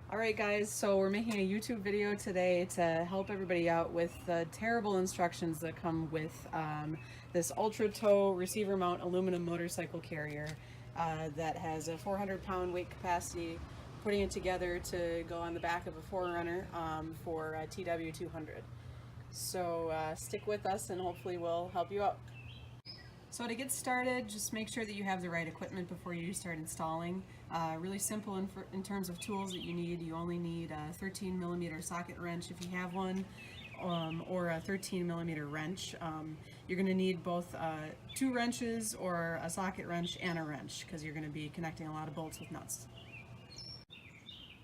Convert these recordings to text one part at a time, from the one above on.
Alright guys, so we're making a YouTube video today to help everybody out with the terrible instructions that come with this Ultra Tow receiver mount aluminum motorcycle carrier that has a 400-pound weight capacity, putting it together to go on the back of a 4Runner for a TW200. So stick with us and hopefully we'll help you out. So to get started, just make sure that you have the right equipment before you start installing. Really simple in terms of tools that you need. You only need a 13mm socket wrench if you have one, or a 13mm wrench. You're going to need both 2 wrenches or a socket wrench and a wrench because you're going to be connecting a lot of bolts with nuts.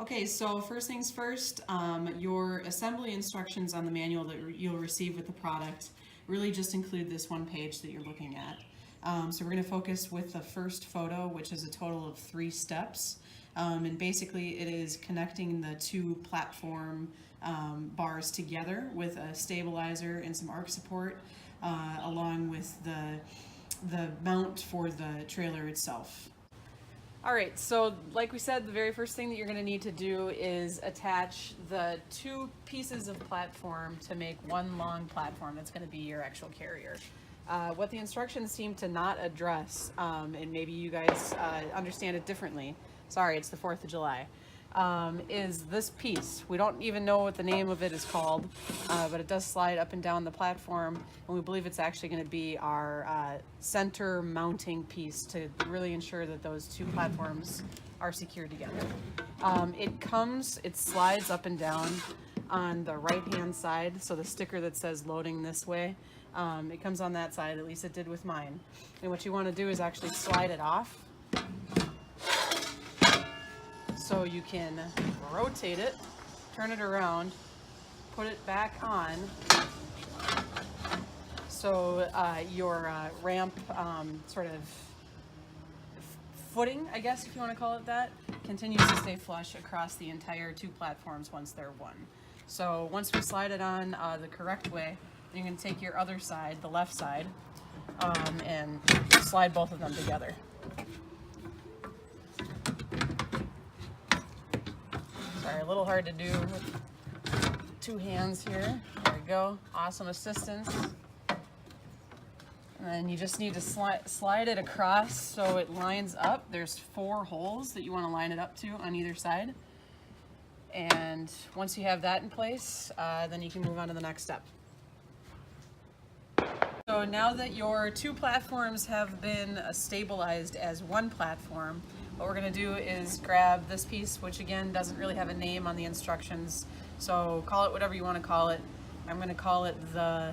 Okay, so first things first, your assembly instructions on the manual that you'll receive with the product really just include this one page that you're looking at. So we're going to focus with the first photo, which is a total of 3 steps. And basically it is connecting the 2 platform bars together with a stabilizer and some arc support, along with the mount for the trailer itself. Alright, so like we said, the very first thing that you're going to need to do is attach the 2 pieces of platform to make one long platform that's going to be your actual carrier. What the instructions seem to not address, and maybe you guys understand it differently, sorry, it's the 4th of July, is this piece. We don't even know what the name of it is called, but it does slide up and down the platform, and we believe it's actually going to be our center mounting piece to really ensure that those 2 platforms are secured together. It slides up and down on the right hand side, so the sticker that says loading this way, it comes on that side, at least it did with mine. And what you want to do is actually slide it off so you can rotate it, turn it around, put it back on, so your ramp sort of footing, I guess if you want to call it that, continues to stay flush across the entire 2 platforms once they're one. So once we slide it on the correct way, then you're going to take your other side, the left side, and slide both of them together. Sorry, a little hard to do with 2 hands here. There we go. Awesome assistance. And then you just need to slide it across so it lines up. There's 4 holes that you want to line it up to on either side. And once you have that in place, then you can move on to the next step. So now that your 2 platforms have been stabilized as one platform, what we're going to do is grab this piece, which again doesn't really have a name on the instructions, so call it whatever you want to call it. I'm going to call it the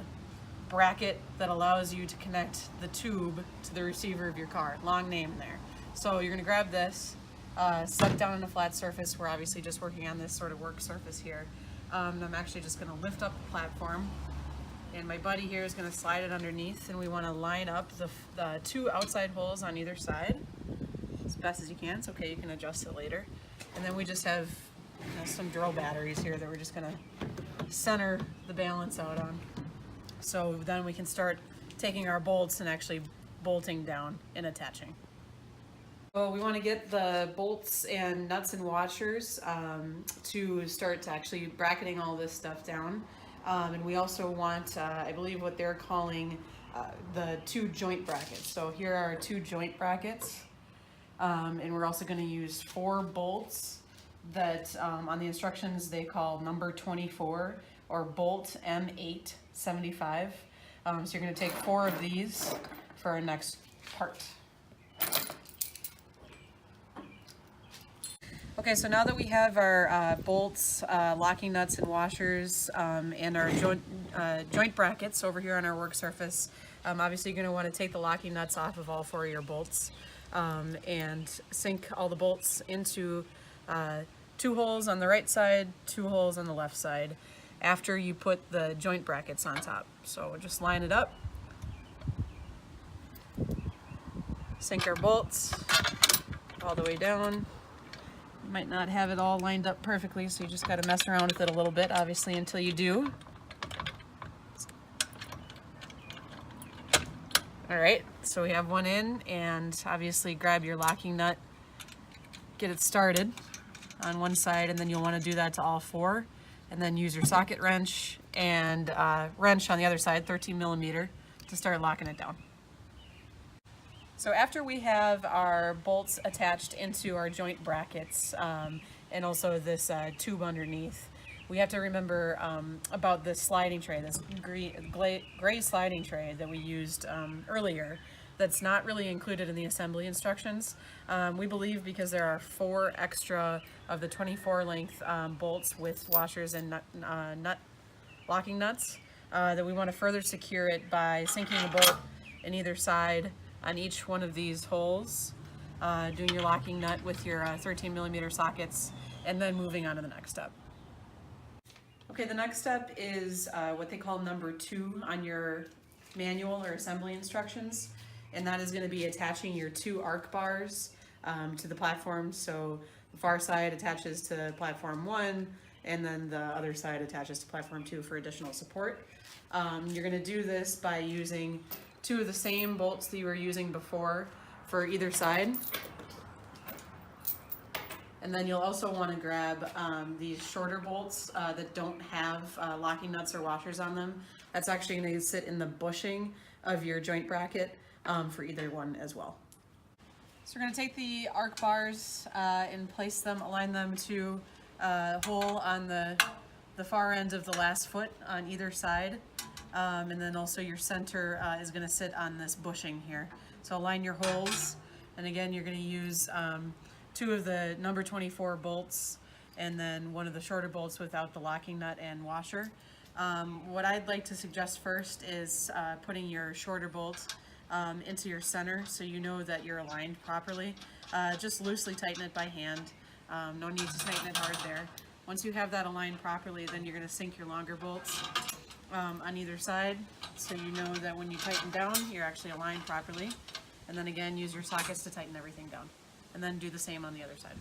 bracket that allows you to connect the tube to the receiver of your car. Long name there. So you're going to grab this, set it down on a flat surface. We're obviously just working on this sort of work surface here. I'm actually just going to lift up the platform, and my buddy here is going to slide it underneath, and we want to line up the 2 outside holes on either side as best as you can. It's okay, you can adjust it later. And then we just have some drill batteries here that we're just going to center the balance out on. So then we can start taking our bolts and actually bolting down and attaching. So we want to get the bolts and nuts and washers to start to actually bracketing all this stuff down. And we also want, I believe what they're calling the 2 joint brackets. So here are 2 joint brackets. And we're also going to use 4 bolts that on the instructions they call number 24 or bolt M875. So you're going to take 4 of these for our next part. Okay, so now that we have our bolts, locking nuts and washers, and our joint brackets over here on our work surface, obviously you're going to want to take the locking nuts off of all 4 of your bolts. And sink all the bolts into 2 holes on the right side, 2 holes on the left side after you put the joint brackets on top. So we'll just line it up, sink our bolts all the way down. You might not have it all lined up perfectly, so you just got to mess around with it a little bit, obviously, until you do. Alright, so we have one in, and obviously grab your locking nut, get it started. on one side, and then you'll want to do that to all four, and then use your socket wrench and wrench on the other side, 13 millimeter, to start locking it down. So after we have our bolts attached into our joint brackets and also this tube underneath, we have to remember about this sliding tray, this gray sliding tray that we used earlier, that's not really included in the assembly instructions. We believe because there are 4 extra of the 24 length bolts with washers and nut locking nuts, that we want to further secure it by sinking a bolt in either side on each one of these holes, doing your locking nut with your 13 millimeter sockets, and then moving on to the next step. Okay, the next step is what they call number 2 on your manual or assembly instructions, and that is going to be attaching your 2 arc bars to the platform. So the far side attaches to platform 1, and then the other side attaches to platform 2 for additional support. You're going to do this by using 2 of the same bolts that you were using before for either side. And then you'll also want to grab these shorter bolts that don't have locking nuts or washers on them. That's actually going to sit in the bushing of your joint bracket for either one as well. So we're going to take the arc bars and place them, align them to a hole on the far end of the last foot on either side. And then also your center is going to sit on this bushing here. So align your holes, and again you're going to use 2 of the number 24 bolts and then 1 of the shorter bolts without the locking nut and washer. What I'd like to suggest first is putting your shorter bolt into your center so you know that you're aligned properly. Just loosely tighten it by hand. No need to tighten it hard there. Once you have that aligned properly, then you're going to sink your longer bolts on either side, so you know that when you tighten down, you're actually aligned properly. And then again, use your sockets to tighten everything down. And then do the same on the other side.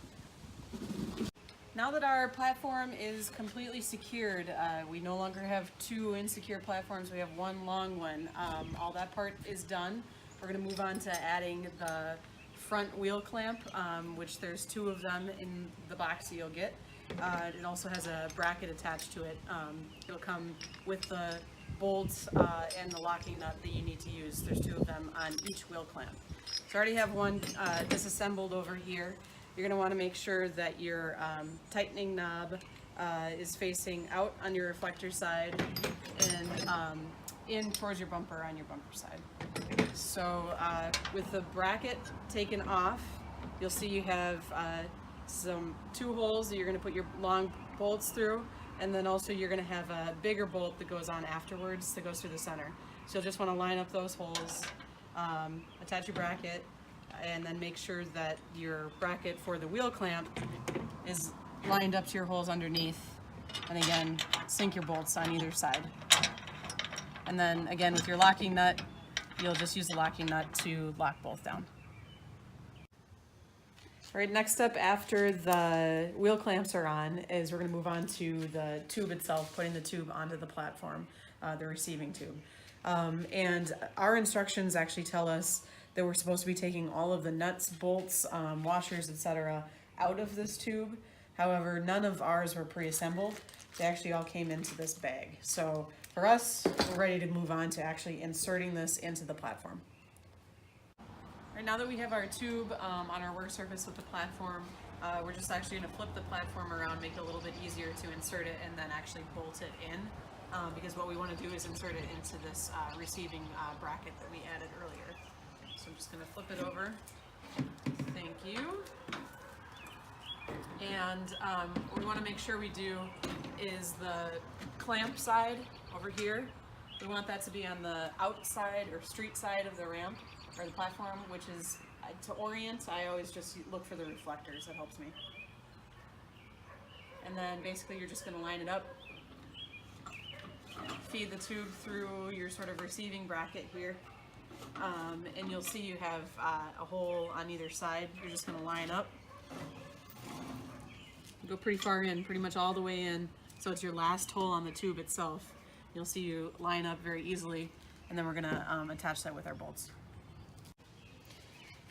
Now that our platform is completely secured, we no longer have 2 insecure platforms, we have 1 long one. All that part is done. We're going to move on to adding the front wheel clamp, which there's 2 of them in the box that you'll get. It also has a bracket attached to it. It'll come with the bolts and the locking nut that you need to use. There's 2 of them on each wheel clamp. So I already have one disassembled over here. You're going to want to make sure that your tightening knob is facing out on your reflector side and in towards your bumper on your bumper side. So with the bracket taken off, you'll see you have 2 holes that you're going to put your long bolts through, and then also you're going to have a bigger bolt that goes on afterwards that goes through the center. So you'll just want to line up those holes, attach your bracket, and then make sure that your bracket for the wheel clamp is lined up to your holes underneath, and again sink your bolts on either side. And then again with your locking nut, you'll just use the locking nut to lock both down. All right, next up after the wheel clamps are on is we're going to move on to the tube itself, putting the tube onto the platform, the receiving tube. And our instructions actually tell us that we're supposed to be taking all of the nuts, bolts, washers, etc. out of this tube. However, none of ours were pre-assembled. They actually all came into this bag. So for us, we're ready to move on to actually inserting this into the platform. Right, now that we have our tube on our work surface with the platform, we're just actually going to flip the platform around, make it a little bit easier to insert it, and then actually bolt it in. Because what we want to do is insert it into this receiving bracket that we added earlier. So I'm just going to flip it over. Thank you. And what we want to make sure we do is the clamp side over here. We want that to be on the outside or street side of the ramp or the platform, which is, to orient, I always just look for the reflectors. That helps me. And then basically you're just going to line it up. Feed the tube through your sort of receiving bracket here, and you'll see you have a hole on either side. You're just going to line up, go pretty far in, pretty much all the way in, so it's your last hole on the tube itself. You'll see you line up very easily, and then we're going to attach that with our bolts.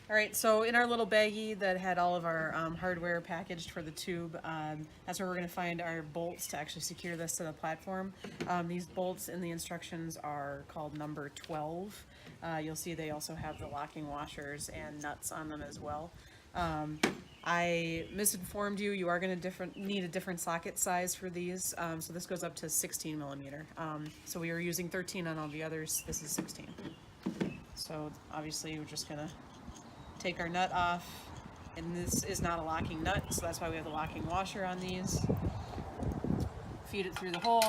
All right, so in our little baggie that had all of our hardware packaged for the tube, that's where we're going to find our bolts to actually secure this to the platform. These bolts in the instructions are called number 12. You'll see they also have the locking washers and nuts on them as well. I misinformed you. You are going to need a different socket size for these. So this goes up to 16 millimeter. So we were using 13 on all the others. This is 16. So obviously we're just going to take our nut off, and this is not a locking nut, so that's why we have the locking washer on these. Feed it through the hole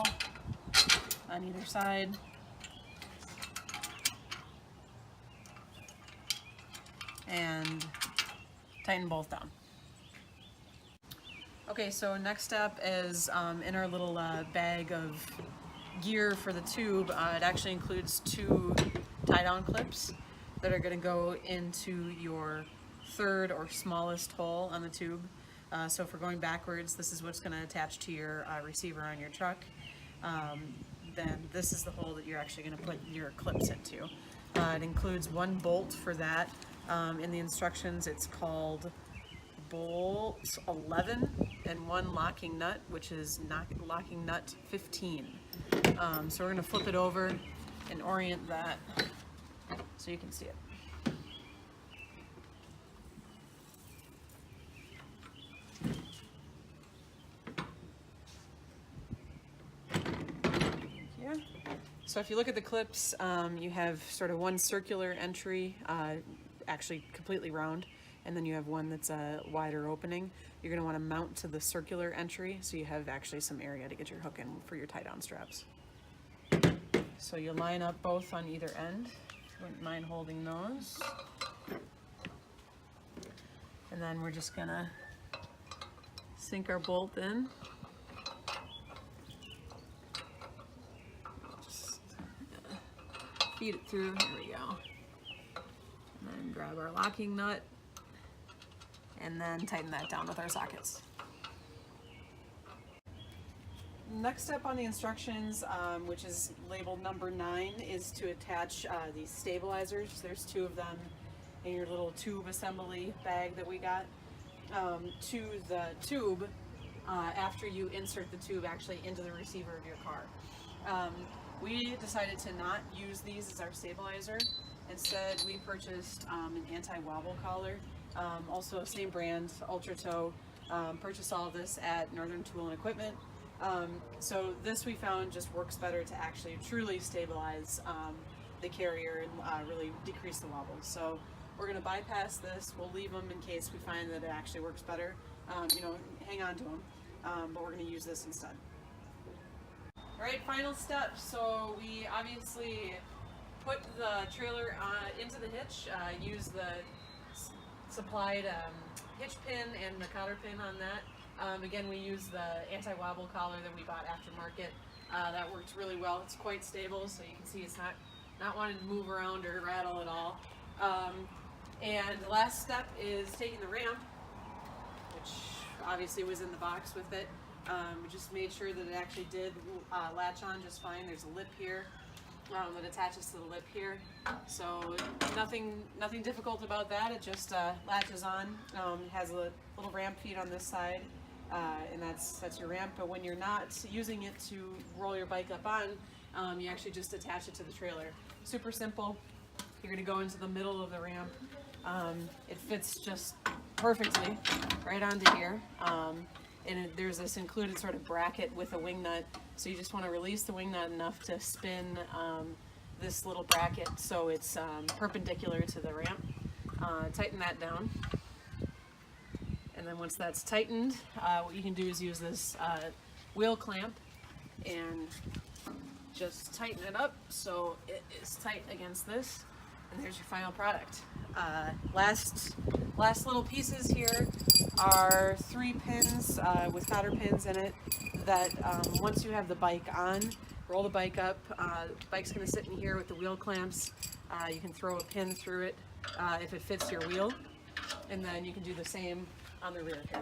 on either side. And tighten both down. Okay, so next step is in our little bag of gear for the tube, it actually includes 2 tie-down clips that are going to go into your third or smallest hole on the tube. So for going backwards, this is what's going to attach to your receiver on your truck. Then this is the hole that you're actually going to put your clips into. It includes 1 bolt for that. In the instructions, it's called bolt 11 and 1 locking nut, which is locking nut 15. So we're going to flip it over and orient that so you can see it. Yeah. So if you look at the clips, you have sort of 1 circular entry, actually completely round, and then you have 1 that's a wider opening. You're going to want to mount to the circular entry so you have actually some area to get your hook in for your tie-down straps. So you line up both on either end. Wouldn't mind holding those. And then we're just gonna sink our bolt in. Just feed it through, here we go. And then grab our locking nut and then tighten that down with our sockets. Next step on the instructions, which is labeled number 9, is to attach these stabilizers. There's 2 of them in your little tube assembly bag that we got to the tube after you insert the tube actually into the receiver of your car. We decided to not use these as our stabilizer. Instead, we purchased an anti-wobble collar, also same brand, Ultra Tow. Purchased all of this at Northern Tool and Equipment. So this we found just works better to actually truly stabilize the carrier and really decrease the wobbles. So we're going to bypass this. We'll leave them in case we find that it actually works better. You know, hang on to them, but we're going to use this instead. All right, final step. So we obviously put the trailer into the hitch, use the supplied hitch pin and the cotter pin on that. Again, we use the anti-wobble collar that we bought aftermarket. That works really well. It's quite stable, so you can see it's not wanting to move around or rattle at all. And the last step is taking the ramp, which obviously was in the box with it. We just made sure that it actually did latch on just fine. There's a lip here that attaches to the lip here. So nothing difficult about that. It just latches on. It has a little ramp feet on this side. And that's your ramp, but when you're not using it to roll your bike up on, you actually just attach it to the trailer. Super simple. You're going to go into the middle of the ramp. It fits just perfectly right onto here. And there's this included sort of bracket with a wing nut, so you just want to release the wing nut enough to spin this little bracket so it's perpendicular to the ramp. Tighten that down. And then once that's tightened, what you can do is use this wheel clamp and just tighten it up so it is tight against this. And there's your final product. Last little pieces here are 3 pins with cotter pins in it that once you have the bike on, roll the bike up. The bike's going to sit in here with the wheel clamps. You can throw a pin through it if it fits your wheel. And then you can do the same on the rear here.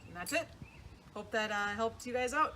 And that's it. Hope that helped you guys out.